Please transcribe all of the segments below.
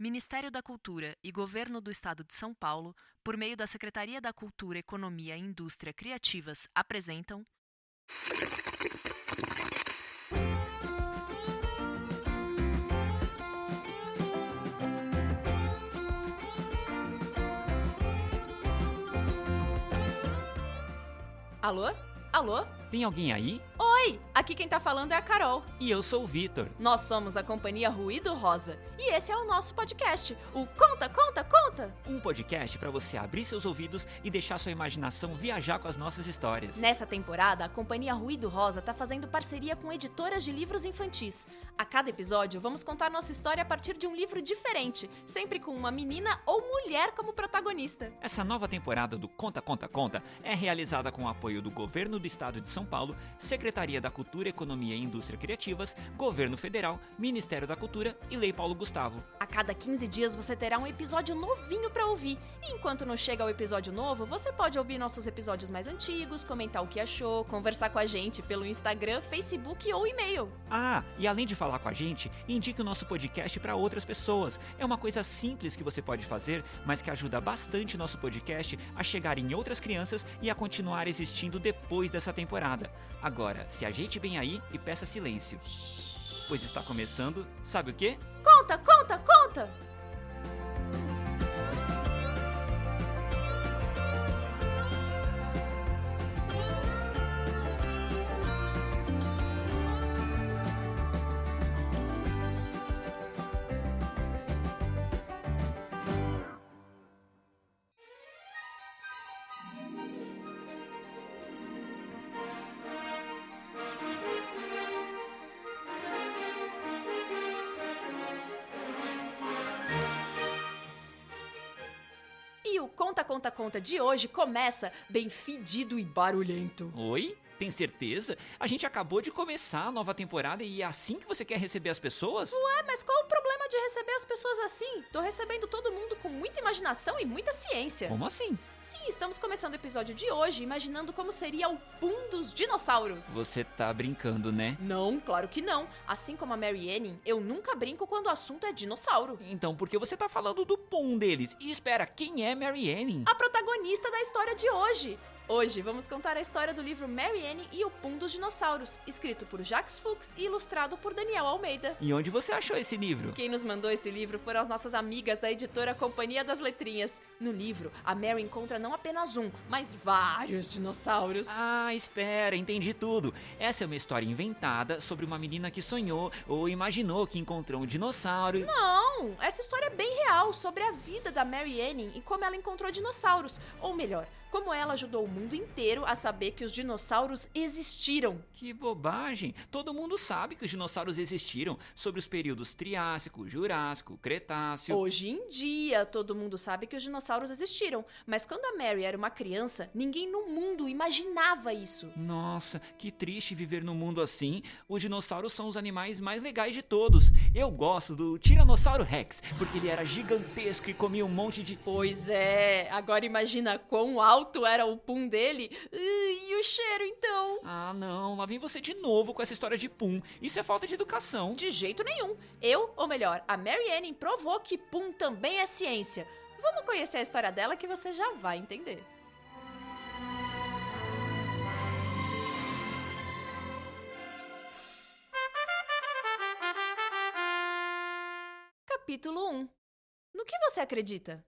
Ministério da Cultura e Governo do Estado de São Paulo, por meio da Secretaria da Cultura, Economia e Indústria Criativas, apresentam... Alô? Alô? Tem alguém aí? Oi! Aqui quem tá falando é a Carol. E eu sou o Vitor. Nós somos a Companhia Ruído Rosa. E esse é o nosso podcast, o Conta, Conta, Conta! Um podcast para você abrir seus ouvidos e deixar sua imaginação viajar com as nossas histórias. Nessa temporada, a Companhia Ruído Rosa tá fazendo parceria com editoras de livros infantis. A cada episódio, vamos contar nossa história a partir de um livro diferente, sempre com uma menina ou mulher como protagonista. Essa nova temporada do Conta, Conta, Conta é realizada com o apoio do Governo do Estado de São Paulo, Secretaria da Cultura, Economia e Indústria Criativas, Governo Federal, Ministério da Cultura e Lei Paulo Gustavo. A cada 15 dias você terá um episódio novinho pra ouvir. E enquanto não chega ao episódio novo, você pode ouvir nossos episódios mais antigos, comentar o que achou, conversar com a gente pelo Instagram, Facebook ou e-mail. Ah, e além de falar com a gente, indique o nosso podcast para outras pessoas. É uma coisa simples que você pode fazer, mas que ajuda bastante o nosso podcast a chegar em outras crianças e a continuar existindo depois dessa temporada. Agora, se ajeite bem aí e peça silêncio, pois está começando, sabe o quê? Conta, conta, conta! E o Conta, Conta, Conta de hoje começa bem fedido e barulhento. Oi? Tem certeza? A gente acabou de começar a nova temporada e é assim que você quer receber as pessoas? Ué, mas qual o problema de receber as pessoas assim? Tô recebendo todo mundo com muita imaginação e muita ciência. Como assim? Sim, estamos começando o episódio de hoje imaginando como seria o Pum dos dinossauros. Você tá brincando, né? Não, claro que não. Assim como a Mary Anning, eu nunca brinco quando o assunto é dinossauro. Então por que você tá falando do pum deles? E espera, quem é Mary Anning? A protagonista da história de hoje. Hoje vamos contar a história do livro Mary Anning e o Pum dos Dinossauros, escrito por Jacques Fuchs e ilustrado por Daniel Almeida. E onde você achou esse livro? Quem nos mandou esse livro foram as nossas amigas da editora Companhia das Letrinhas. No livro, a Mary encontra não apenas um, mas vários dinossauros. Ah, espera, entendi tudo. Essa é uma história inventada sobre uma menina que sonhou ou imaginou que encontrou um dinossauro. Não, essa história é bem real, sobre a vida da Mary Anning e como ela encontrou dinossauros. Ou melhor, como ela ajudou o mundo inteiro a saber que os dinossauros existiram. Que bobagem! Todo mundo sabe que os dinossauros existiram sobre os períodos Triássico, Jurássico, Cretáceo. Hoje em dia, todo mundo sabe que os dinossauros existiram, mas quando a Mary era uma criança, ninguém no mundo imaginava isso. Nossa, que triste viver num mundo assim. Os dinossauros são os animais mais legais de todos. Eu gosto do Tiranossauro Rex, porque ele era gigantesco e comia um monte de... Pois é, agora imagina quão alto era o pum dele. E o cheiro, então? Ah, não, lá vem você de novo com essa história de pum. Isso é falta de educação. De jeito nenhum. Ou melhor, a Mary Anning provou que pum também é ciência. Vamos conhecer a história dela que você já vai entender. Capítulo 1. No que você acredita?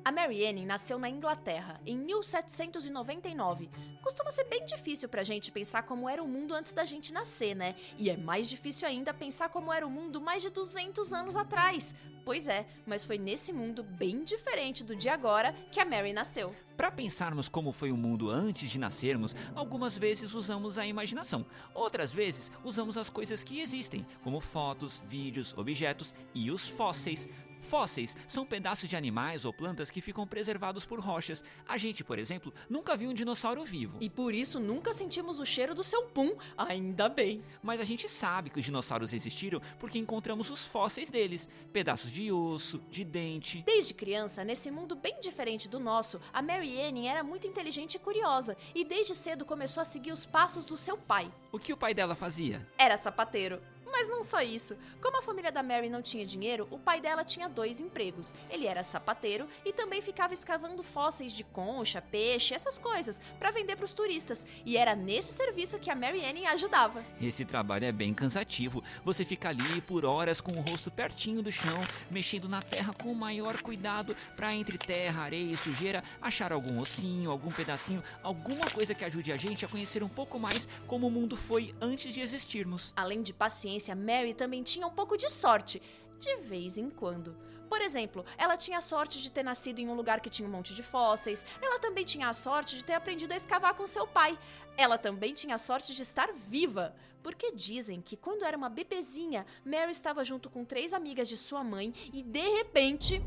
A Mary Anning nasceu na Inglaterra, em 1799. Costuma ser bem difícil pra gente pensar como era o mundo antes da gente nascer, né? E é mais difícil ainda pensar como era o mundo mais de 200 anos atrás. Pois é, mas foi nesse mundo bem diferente do de agora que a Mary nasceu. Para pensarmos como foi o mundo antes de nascermos, algumas vezes usamos a imaginação. Outras vezes usamos as coisas que existem, como fotos, vídeos, objetos e os fósseis. Fósseis são pedaços de animais ou plantas que ficam preservados por rochas. A gente, por exemplo, nunca viu um dinossauro vivo. E por isso nunca sentimos o cheiro do seu pum, ainda bem. Mas a gente sabe que os dinossauros existiram porque encontramos os fósseis deles. Pedaços de osso, de dente. Desde criança, nesse mundo bem diferente do nosso, a Mary Anning era muito inteligente e curiosa, e desde cedo começou a seguir os passos do seu pai. O que o pai dela fazia? Era sapateiro. Mas não só isso. Como a família da Mary não tinha dinheiro, o pai dela tinha 2 empregos. Ele era sapateiro e também ficava escavando fósseis de concha, peixe, essas coisas, para vender para os turistas. E era nesse serviço que a Mary Anning ajudava. Esse trabalho é bem cansativo. Você fica ali por horas com o rosto pertinho do chão, mexendo na terra com o maior cuidado para entre terra, areia e sujeira achar algum ossinho, algum pedacinho, alguma coisa que ajude a gente a conhecer um pouco mais como o mundo foi antes de existirmos. Além de paciência, Mary também tinha um pouco de sorte, de vez em quando. Por exemplo, ela tinha a sorte de ter nascido em um lugar que tinha um monte de fósseis. Ela também tinha a sorte de ter aprendido a escavar com seu pai. Ela também tinha a sorte de estar viva. Porque dizem que quando era uma bebezinha, Mary estava junto com 3 amigas de sua mãe e, de repente,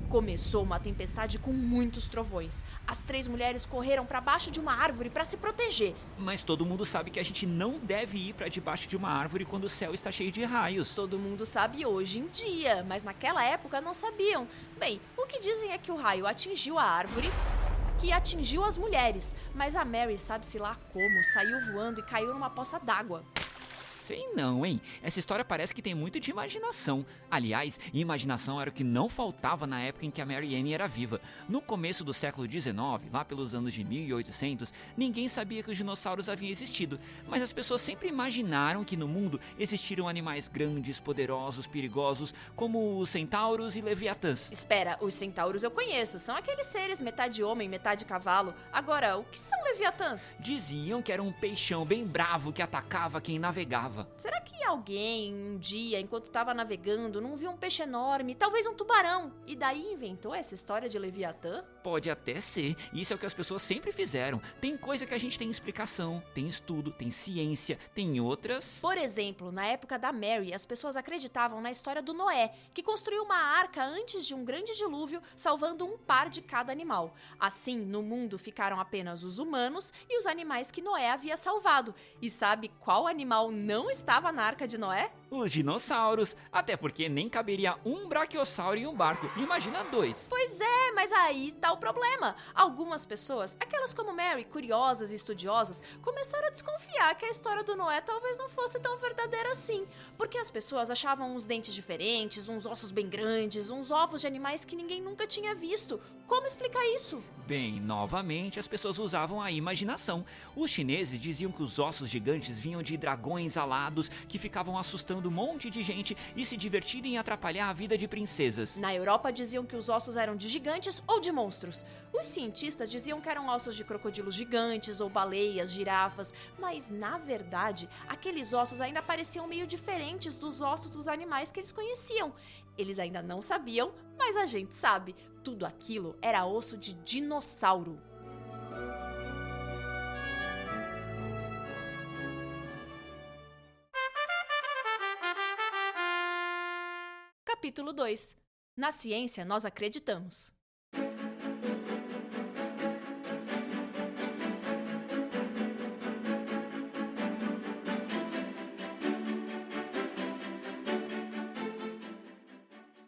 começou uma tempestade com muitos trovões. As 3 mulheres correram para baixo de uma árvore para se proteger. Mas todo mundo sabe que a gente não deve ir para debaixo de uma árvore quando o céu está cheio de raios. Todo mundo sabe hoje em dia, mas naquela época não sabiam. Bem, o que dizem é que o raio atingiu a árvore, que atingiu as mulheres. Mas a Mary, sabe-se lá como, saiu voando e caiu numa poça d'água. Sei não, hein? Essa história parece que tem muito de imaginação. Aliás, imaginação era o que não faltava na época em que a Mary Anning era viva. No começo do século XIX, lá pelos anos de 1800, ninguém sabia que os dinossauros haviam existido. Mas as pessoas sempre imaginaram que no mundo existiram animais grandes, poderosos, perigosos, como os centauros e leviatãs. Espera, os centauros eu conheço. São aqueles seres metade homem, metade cavalo. Agora, o que são leviatãs? Diziam que era um peixão bem bravo que atacava quem navegava. Será que alguém, um dia, enquanto estava navegando, não viu um peixe enorme, talvez um tubarão, e daí inventou essa história de Leviatã? Pode até ser. Isso é o que as pessoas sempre fizeram. Tem coisa que a gente tem explicação, tem estudo, tem ciência, tem outras... Por exemplo, na época da Mary, as pessoas acreditavam na história do Noé, que construiu uma arca antes de um grande dilúvio, salvando um par de cada animal. Assim, no mundo ficaram apenas os humanos e os animais que Noé havia salvado. E sabe qual animal não estava na arca de Noé? Os dinossauros. Até porque nem caberia um braquiossauro em um barco. Imagina 2. Pois é, mas aí tá o problema. Algumas pessoas, aquelas como Mary, curiosas e estudiosas, começaram a desconfiar que a história do Noé talvez não fosse tão verdadeira assim. Porque as pessoas achavam uns dentes diferentes, uns ossos bem grandes, uns ovos de animais que ninguém nunca tinha visto. Como explicar isso? Bem, novamente as pessoas usavam a imaginação. Os chineses diziam que os ossos gigantes vinham de dragões alados que ficavam assustando um monte de gente e se divertindo em atrapalhar a vida de princesas. Na Europa diziam que os ossos eram de gigantes ou de monstros. Os cientistas diziam que eram ossos de crocodilos gigantes ou baleias, girafas, mas na verdade, aqueles ossos ainda pareciam meio diferentes dos ossos dos animais que eles conheciam. Eles ainda não sabiam, mas a gente sabe. Tudo aquilo era osso de dinossauro. Capítulo 2. Na ciência nós acreditamos.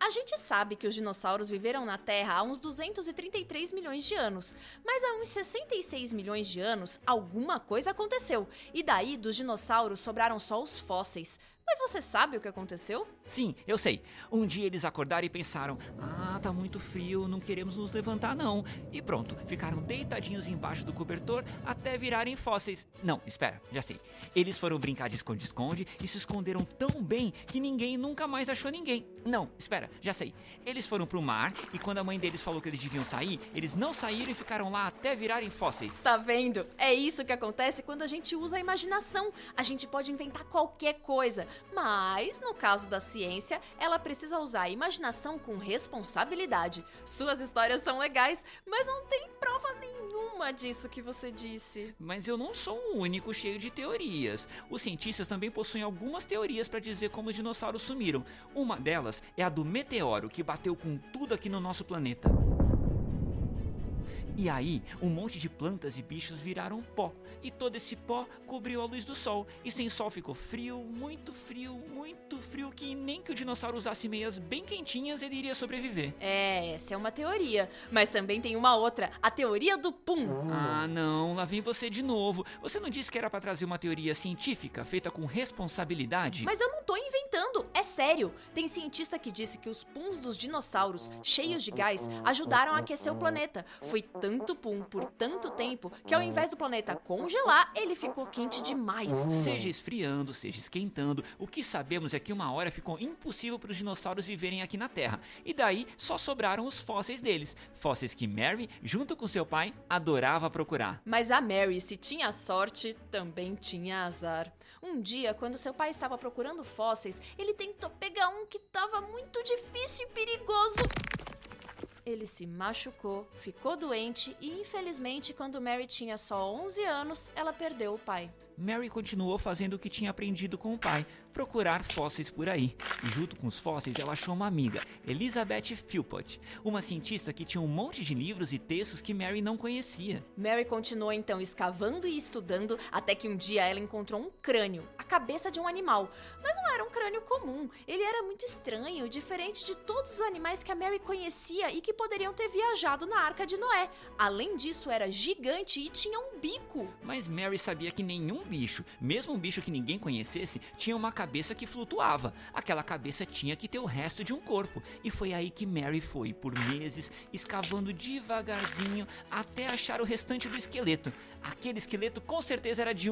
A gente sabe que os dinossauros viveram na Terra há uns 233 milhões de anos, mas há uns 66 milhões de anos alguma coisa aconteceu, e daí dos dinossauros sobraram só os fósseis. Mas você sabe o que aconteceu? Sim, eu sei. Um dia eles acordaram e pensaram: tá muito frio, não queremos nos levantar não. E pronto, ficaram deitadinhos embaixo do cobertor até virarem fósseis. Não, espera, já sei. Eles foram brincar de esconde-esconde e se esconderam tão bem que ninguém nunca mais achou ninguém. Não, espera, já sei. Eles foram pro mar e quando a mãe deles falou que eles deviam sair, eles não saíram e ficaram lá até virarem fósseis. Tá vendo? É isso que acontece quando a gente usa a imaginação. A gente pode inventar qualquer coisa. Mas, no caso da ciência, ela precisa usar a imaginação com responsabilidade. Suas histórias são legais, mas não tem prova nenhuma disso que você disse. Mas eu não sou o único cheio de teorias. Os cientistas também possuem algumas teorias para dizer como os dinossauros sumiram. Uma delas é a do meteoro que bateu com tudo aqui no nosso planeta. E aí, um monte de plantas e bichos viraram pó, e todo esse pó cobriu a luz do sol, e sem sol ficou frio, muito que nem que o dinossauro usasse meias bem quentinhas ele iria sobreviver. Essa é uma teoria, mas também tem uma outra, a teoria do pum. Ah não, lá vem você de novo. Você não disse que era para trazer uma teoria científica, feita com responsabilidade? Mas eu não tô inventando, é sério. Tem cientista que disse que os puns dos dinossauros, cheios de gás, ajudaram a aquecer o planeta. Foi tanto pum por tanto tempo que ao invés do planeta congelar, ele ficou quente demais. Seja esfriando, seja esquentando, o que sabemos é que uma hora ficou impossível para os dinossauros viverem aqui na Terra. E daí só sobraram os fósseis deles. Fósseis que Mary, junto com seu pai, adorava procurar. Mas a Mary, se tinha sorte, também tinha azar. Um dia, quando seu pai estava procurando fósseis, ele tentou pegar um que estava muito difícil e perigoso. Ele se machucou, ficou doente e, infelizmente, quando Mary tinha só 11 anos, ela perdeu o pai. Mary continuou fazendo o que tinha aprendido com o pai, procurar fósseis por aí. E junto com os fósseis ela achou uma amiga, Elizabeth Philpott, uma cientista que tinha um monte de livros e textos que Mary não conhecia. Mary continuou então escavando e estudando até que um dia ela encontrou um crânio, a cabeça de um animal. Mas não era um crânio comum, ele era muito estranho, diferente de todos os animais que a Mary conhecia e que poderiam ter viajado na Arca de Noé. Além disso, era gigante e tinha um bico. Mas Mary sabia que nenhum bicho, mesmo um bicho que ninguém conhecesse, tinha uma cabeça que flutuava. Aquela cabeça tinha que ter o resto de um corpo. E foi aí que Mary foi, por meses, escavando devagarzinho até achar o restante do esqueleto. Aquele esqueleto com certeza era de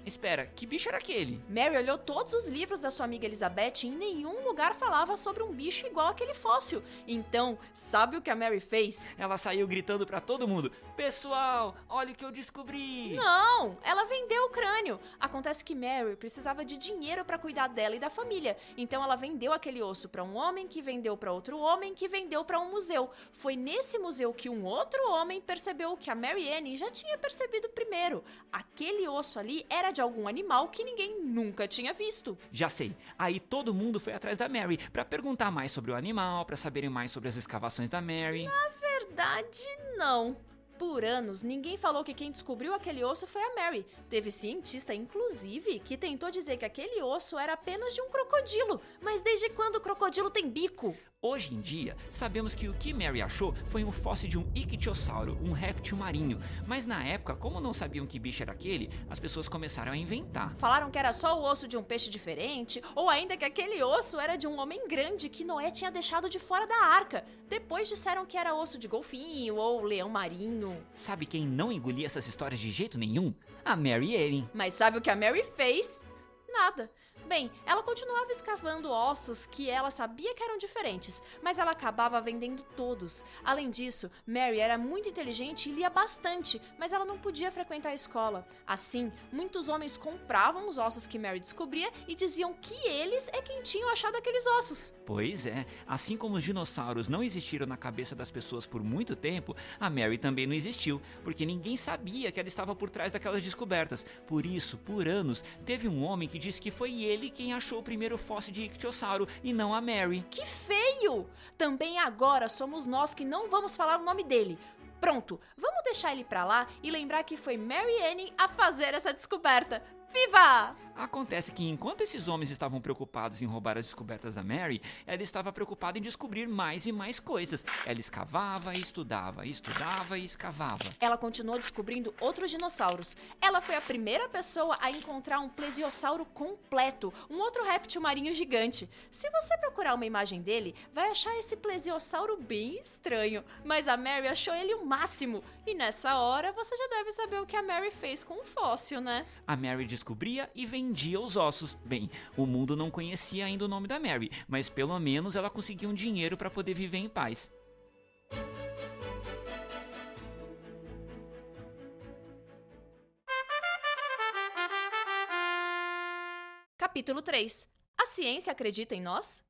Espera, que bicho era aquele? Mary olhou todos os livros da sua amiga Elizabeth e em nenhum lugar falava sobre um bicho igual aquele fóssil. Então, sabe o que a Mary fez? Ela saiu gritando pra todo mundo: "Pessoal, olha o que eu descobri!" Não, ela vendeu o crânio. Acontece que Mary precisava de dinheiro pra cuidar dela e da família. Então ela vendeu aquele osso pra um homem, que vendeu pra outro homem, que vendeu pra um museu. Foi nesse museu que um outro homem percebeu o que a Mary Ann já tinha percebido primeiro. Aquele osso ali era de algum animal que ninguém nunca tinha visto. Já sei. Aí todo mundo foi atrás da Mary pra perguntar mais sobre o animal, pra saberem mais sobre as escavações da Mary. Na verdade, não. Por anos, ninguém falou que quem descobriu aquele osso foi a Mary. Teve cientista, inclusive, que tentou dizer que aquele osso era apenas de um crocodilo. Mas desde quando o crocodilo tem bico? Hoje em dia, sabemos que o que Mary achou foi um fóssil de um ictiosauro, um réptil marinho. Mas na época, como não sabiam que bicho era aquele, as pessoas começaram a inventar. Falaram que era só o osso de um peixe diferente, ou ainda que aquele osso era de um homem grande que Noé tinha deixado de fora da arca. Depois disseram que era osso de golfinho ou leão marinho. Sabe quem não engolia essas histórias de jeito nenhum? A Mary Ann. Mas sabe o que a Mary fez? Nada. Bem, ela continuava escavando ossos que ela sabia que eram diferentes, mas ela acabava vendendo todos. Além disso, Mary era muito inteligente e lia bastante, mas ela não podia frequentar a escola. Assim, muitos homens compravam os ossos que Mary descobria e diziam que eles é quem tinham achado aqueles ossos. Pois é, assim como os dinossauros não existiram na cabeça das pessoas por muito tempo, a Mary também não existiu, porque ninguém sabia que ela estava por trás daquelas descobertas. Por isso, por anos, teve um homem que disse que foi ele quem achou o primeiro fóssil de ictiosauro e não a Mary. Que feio! Também agora somos nós que não vamos falar o nome dele. Pronto, vamos deixar ele pra lá e lembrar que foi Mary Ann a fazer essa descoberta. Viva! Acontece que enquanto esses homens estavam preocupados em roubar as descobertas da Mary, ela estava preocupada em descobrir mais e mais coisas. Ela escavava, estudava e escavava. Ela continuou descobrindo outros dinossauros. Ela foi a primeira pessoa a encontrar um plesiosauro completo, um outro réptil marinho gigante. Se você procurar uma imagem dele, vai achar esse plesiosauro bem estranho. Mas a Mary achou ele o máximo. E nessa hora, você já deve saber o que a Mary fez com o fóssil, né? A Mary descobria e vendia os ossos. Bem, o mundo não conhecia ainda o nome da Mary, mas pelo menos ela conseguia um dinheiro para poder viver em paz. Capítulo 3. A ciência acredita em nós?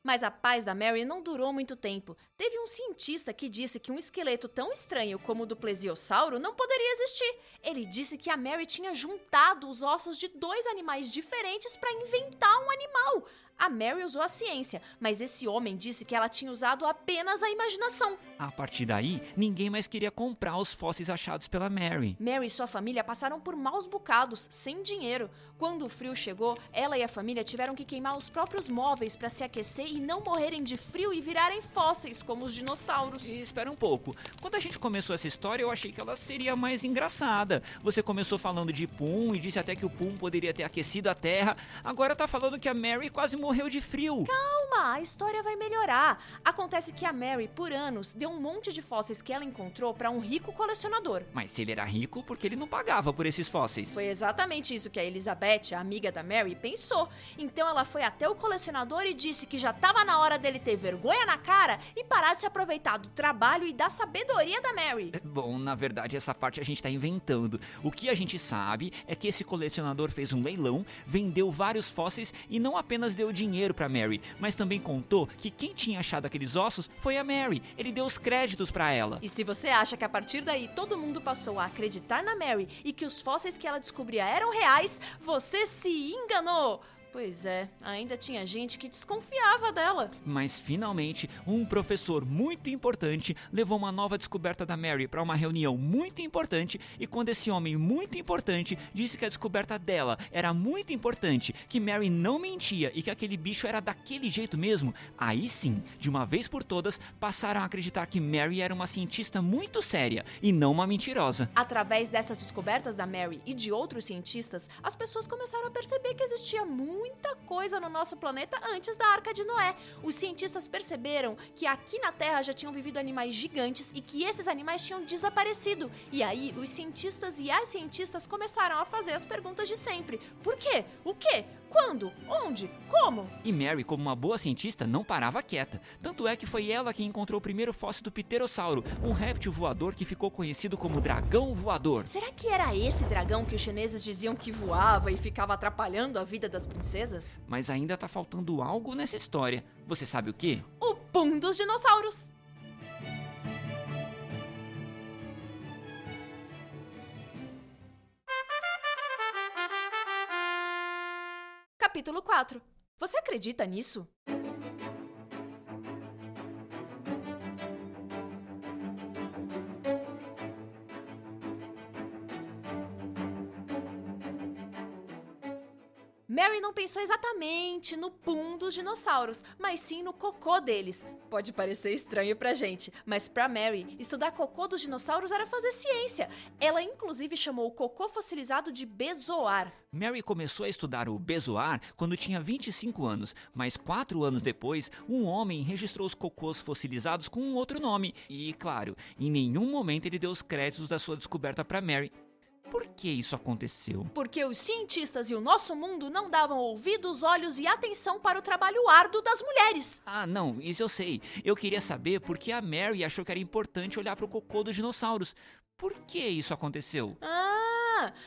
Mas a paz da Mary não durou muito tempo. Teve um cientista que disse que um esqueleto tão estranho como o do plesiosauro não poderia existir. Ele disse que a Mary tinha juntado os ossos de 2 animais diferentes para inventar um animal. A Mary usou a ciência, mas esse homem disse que ela tinha usado apenas a imaginação. A partir daí, ninguém mais queria comprar os fósseis achados pela Mary. Mary e sua família passaram por maus bocados, sem dinheiro. Quando o frio chegou, ela e a família tiveram que queimar os próprios móveis para se aquecer e não morrerem de frio e virarem fósseis, como os dinossauros. E espera um pouco, quando a gente começou essa história eu achei que ela seria mais engraçada. Você começou falando de Pum e disse até que o Pum poderia ter aquecido a Terra. Agora tá falando que a Mary quase morreu de frio. Calma, a história vai melhorar. Acontece que a Mary, por anos, deu um monte de fósseis que ela encontrou para um rico colecionador. Mas se ele era rico, por que ele não pagava por esses fósseis? Foi exatamente isso que a Elizabeth, a amiga da Mary, pensou. Então ela foi até o colecionador e disse que já estava na hora dele ter vergonha na cara e parar de se aproveitar do trabalho e da sabedoria da Mary. Bom, na verdade essa parte a gente tá inventando. O que a gente sabe é que esse colecionador fez um leilão, vendeu vários fósseis e não apenas deu dinheiro pra Mary, mas também contou que quem tinha achado aqueles ossos foi a Mary. Ele deu os créditos pra ela. E se você acha que a partir daí todo mundo passou a acreditar na Mary e que os fósseis que ela descobria eram reais, você se enganou! Pois é, ainda tinha gente que desconfiava dela. Mas finalmente, um professor muito importante levou uma nova descoberta da Mary para uma reunião muito importante, e quando esse homem muito importante disse que a descoberta dela era muito importante, que Mary não mentia e que aquele bicho era daquele jeito mesmo, aí sim, de uma vez por todas, passaram a acreditar que Mary era uma cientista muito séria e não uma mentirosa. Através dessas descobertas da Mary e de outros cientistas, as pessoas começaram a perceber que existia muita coisa no nosso planeta antes da Arca de Noé. Os cientistas perceberam que aqui na Terra já tinham vivido animais gigantes e que esses animais tinham desaparecido. E aí, os cientistas e as cientistas começaram a fazer as perguntas de sempre. Por quê? O quê? Quando? Onde? Como? E Mary, como uma boa cientista, não parava quieta. Tanto é que foi ela quem encontrou o primeiro fóssil do pterossauro, um réptil voador que ficou conhecido como dragão voador. Será que era esse dragão que os chineses diziam que voava e ficava atrapalhando a vida das princesas? Mas ainda tá faltando algo nessa história. Você sabe o quê? O Pum dos dinossauros! Capítulo 4. Você acredita nisso? Mary não pensou exatamente no pum dos dinossauros, mas sim no cocô deles. Pode parecer estranho pra gente, mas pra Mary, estudar cocô dos dinossauros era fazer ciência. Ela inclusive chamou o cocô fossilizado de bezoar. Mary começou a estudar o bezoar quando tinha 25 anos, mas 4 anos depois, um homem registrou os cocôs fossilizados com um outro nome. E, claro, em nenhum momento ele deu os créditos da sua descoberta pra Mary. Por que isso aconteceu? Porque os cientistas e o nosso mundo não davam ouvidos, olhos e atenção para o trabalho árduo das mulheres. Ah, não, isso eu sei. Eu queria saber por que a Mary achou que era importante olhar para o cocô dos dinossauros. Por que isso aconteceu?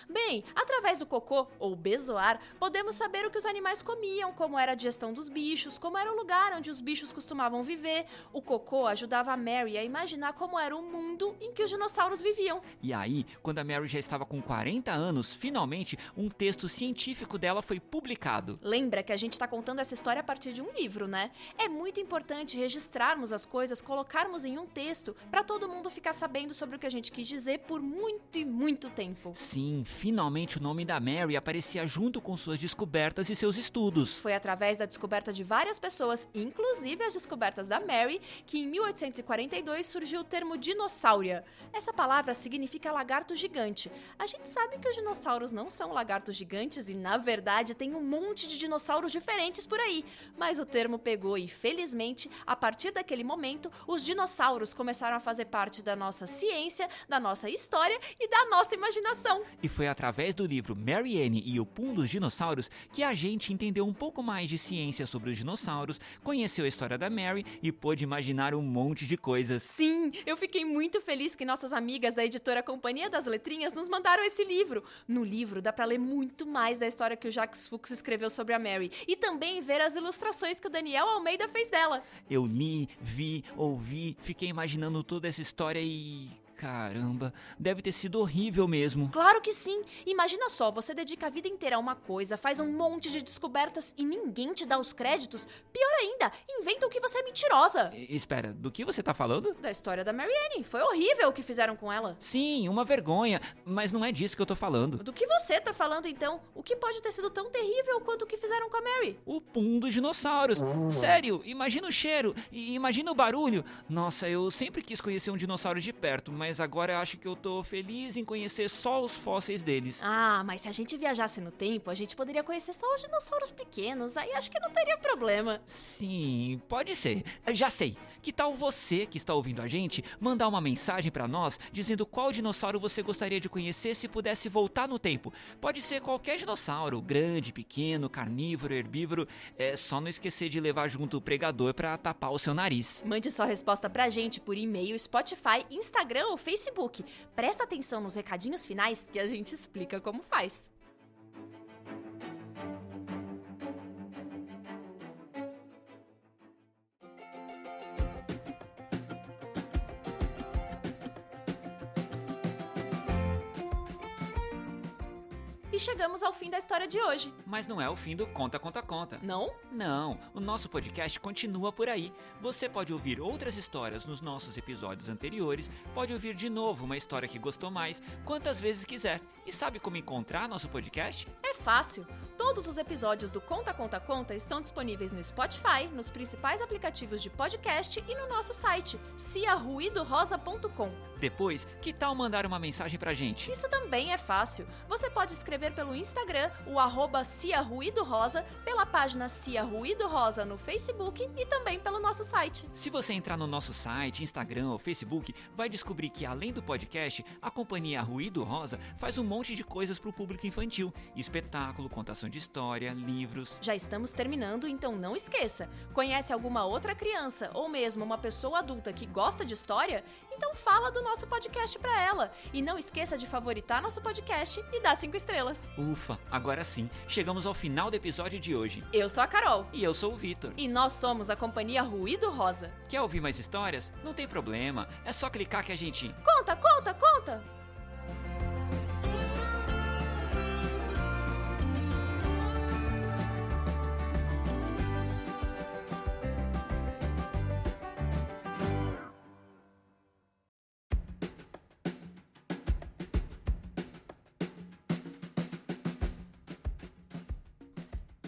Bem, através do cocô, ou bezoar, podemos saber o que os animais comiam, como era a digestão dos bichos, como era o lugar onde os bichos costumavam viver. O cocô ajudava a Mary a imaginar como era o mundo em que os dinossauros viviam. E aí, quando a Mary já estava com 40 anos, finalmente, um texto científico dela foi publicado. Lembra que a gente está contando essa história a partir de um livro, né? É muito importante registrarmos as coisas, colocarmos em um texto, para todo mundo ficar sabendo sobre o que a gente quis dizer por muito e muito tempo. Sim, finalmente o nome da Mary aparecia junto com suas descobertas e seus estudos. Foi através da descoberta de várias pessoas, inclusive as descobertas da Mary, que em 1842 surgiu o termo dinossáuria. Essa palavra significa lagarto gigante. A gente sabe que os dinossauros não são lagartos gigantes e, na verdade, tem um monte de dinossauros diferentes por aí. Mas o termo pegou e, felizmente, a partir daquele momento, os dinossauros começaram a fazer parte da nossa ciência, da nossa história e da nossa imaginação. E foi através do livro Mary Ann e o Pum dos Dinossauros que a gente entendeu um pouco mais de ciência sobre os dinossauros, conheceu a história da Mary e pôde imaginar um monte de coisas. Sim, eu fiquei muito feliz que nossas amigas da editora Companhia das Letrinhas nos mandaram esse livro. No livro dá pra ler muito mais da história que o Jacques Fuchs escreveu sobre a Mary e também ver as ilustrações que o Daniel Almeida fez dela. Eu li, vi, ouvi, fiquei imaginando toda essa história e... caramba, deve ter sido horrível mesmo. Claro que sim! Imagina só, você dedica a vida inteira a uma coisa, faz um monte de descobertas e ninguém te dá os créditos. Pior ainda, inventam que você é mentirosa. Espera, do que você tá falando? Da história da Mary Ann. Foi horrível o que fizeram com ela. Sim, uma vergonha, mas não é disso que eu tô falando. Do que você tá falando então? O que pode ter sido tão terrível quanto o que fizeram com a Mary? O pum dos dinossauros. Sério, imagina o cheiro e imagina o barulho. Nossa, eu sempre quis conhecer um dinossauro de perto, mas agora eu acho que eu tô feliz em conhecer só os fósseis deles. Ah, mas se a gente viajasse no tempo, a gente poderia conhecer só os dinossauros pequenos, aí acho que não teria problema. Sim, pode ser. Já sei. Que tal você que está ouvindo a gente mandar uma mensagem pra nós dizendo qual dinossauro você gostaria de conhecer se pudesse voltar no tempo? Pode ser qualquer dinossauro, grande, pequeno, carnívoro, herbívoro. É só não esquecer de levar junto o pregador pra tapar o seu nariz. Mande sua resposta pra gente por e-mail, Spotify, Instagram ou Facebook. Presta atenção nos recadinhos finais que a gente explica como faz. E chegamos ao fim da história de hoje. Mas não é o fim do Conta, Conta, Conta. Não? Não, o nosso podcast continua por aí. Você pode ouvir outras histórias nos nossos episódios anteriores, pode ouvir de novo uma história que gostou mais, quantas vezes quiser. E sabe como encontrar nosso podcast? É fácil. Todos os episódios do Conta, Conta, Conta estão disponíveis no Spotify, nos principais aplicativos de podcast e no nosso site, ciaruidorosa.com. Depois, que tal mandar uma mensagem pra gente? Isso também é fácil. Você pode escrever pelo Instagram, o @ciaruidorosa, pela página Cia Ruído Rosa no Facebook e também pelo nosso site. Se você entrar no nosso site, Instagram ou Facebook, vai descobrir que além do podcast, a companhia Ruído Rosa faz um monte de coisas pro público infantil. Espetáculo, contação de história, livros. Já estamos terminando, então não esqueça. Conhece alguma outra criança ou mesmo uma pessoa adulta que gosta de história? Então fala do nosso podcast pra ela. E não esqueça de favoritar nosso podcast e dar 5 estrelas. Ufa, agora sim, chegamos ao final do episódio de hoje. Eu sou a Carol. E eu sou o Vitor. E nós somos a companhia Ruído Rosa. Quer ouvir mais histórias? Não tem problema, é só clicar que a gente... Conta, conta, conta!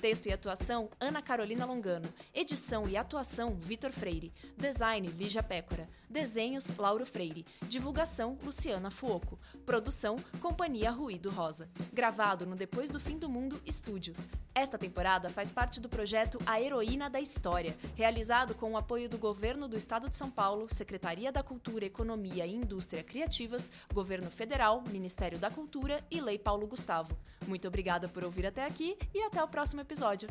Texto e atuação, Ana Carolina Longano. Edição e atuação, Vitor Freire. Design, Lígia Pécora. Desenhos, Lauro Freire. Divulgação, Luciana Fuoco. Produção, Companhia Ruído Rosa. Gravado no Depois do Fim do Mundo Estúdio. Esta temporada faz parte do projeto A Heroína da História, realizado com o apoio do Governo do Estado de São Paulo, Secretaria da Cultura, Economia e Indústria Criativas, Governo Federal, Ministério da Cultura e Lei Paulo Gustavo. Muito obrigada por ouvir até aqui e até o próximo episódio.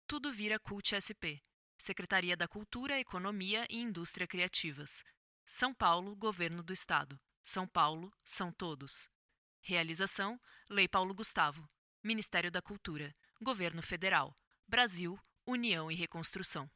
Tudo vira Cult SP. Secretaria da Cultura, Economia e Indústria Criativas. São Paulo, Governo do Estado. São Paulo, são todos. Realização: Lei Paulo Gustavo. Ministério da Cultura. Governo Federal. Brasil, União e Reconstrução.